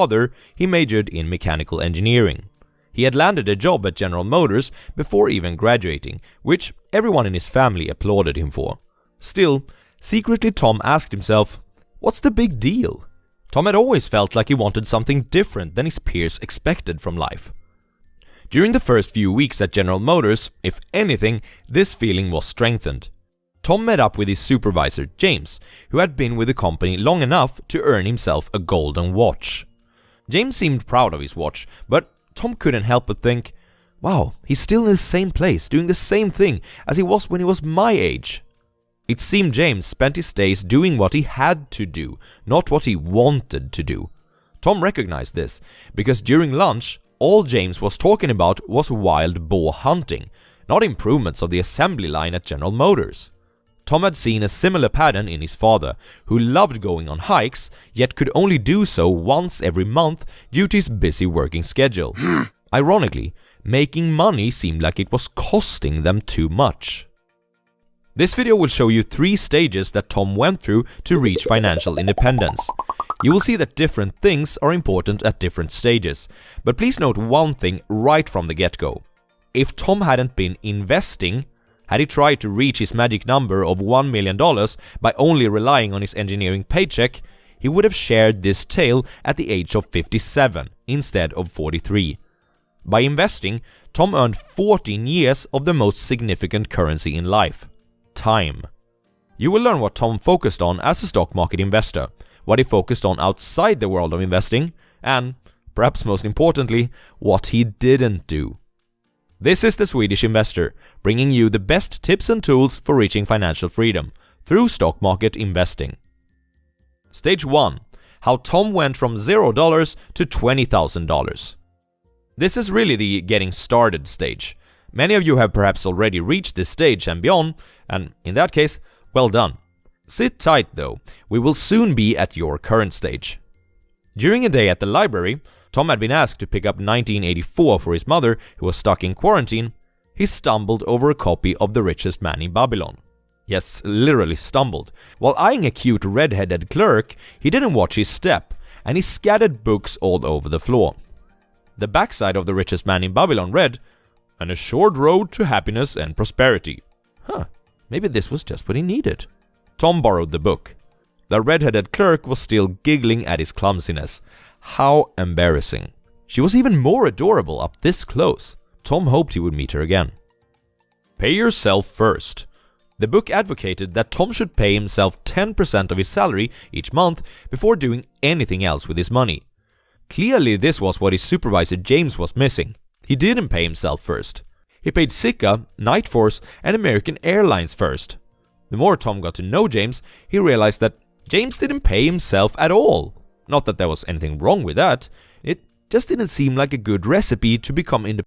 father, he majored in mechanical engineering. He had landed a job at General Motors before even graduating, which everyone in his family applauded him for. Still, secretly Tom asked himself, what's the big deal? Tom had always felt like he wanted something different than his peers expected from life. During the first few weeks at General Motors, if anything, this feeling was strengthened. Tom met up with his supervisor, James, who had been with the company long enough to earn himself a golden watch. James seemed proud of his watch, but Tom couldn't help but think, wow, he's still in the same place, doing the same thing as he was when he was my age. It seemed James spent his days doing what he had to do, not what he wanted to do. Tom recognized this, because during lunch, all James was talking about was wild boar hunting, not improvements of the assembly line at General Motors. Tom had seen a similar pattern in his father, who loved going on hikes, yet could only do so once every month due to his busy working schedule. Ironically, making money seemed like it was costing them too much. This video will show you 3 stages that Tom went through to reach financial independence. You will see that different things are important at different stages, but please note one thing right from the get-go. If Tom hadn't been investing, had he tried to reach his magic number of $1 million by only relying on his engineering paycheck, he would have shared this tale at the age of 57 instead of 43. By investing, Tom earned 14 years of the most significant currency in life: time. You will learn what Tom focused on as a stock market investor, what he focused on outside the world of investing, and, perhaps most importantly, what he didn't do. This is The Swedish Investor, bringing you the best tips and tools for reaching financial freedom through stock market investing. Stage 1. How Tom went from $0 to $20,000. This is really the getting started stage. Many of you have perhaps already reached this stage and beyond, and in that case, well done. Sit tight though, we will soon be at your current stage. During a day at the library, Tom had been asked to pick up 1984 for his mother, who was stuck in quarantine. He stumbled over a copy of The Richest Man in Babylon. Yes, literally stumbled. While eyeing a cute red-headed clerk, he didn't watch his step, and he scattered books all over the floor. The backside of The Richest Man in Babylon read, "An assured road to happiness and prosperity." Maybe this was just what he needed. Tom borrowed the book. The red-headed clerk was still giggling at his clumsiness. How embarrassing. She was even more adorable up this close. Tom hoped he would meet her again. Pay yourself first. The book advocated that Tom should pay himself 10% of his salary each month before doing anything else with his money. Clearly, this was what his supervisor James was missing. He didn't pay himself first. He paid Sika, Nightforce, and American Airlines first. The more Tom got to know James, he realized that James didn't pay himself at all. Not that there was anything wrong with that, it just didn't seem like a good recipe to become independent.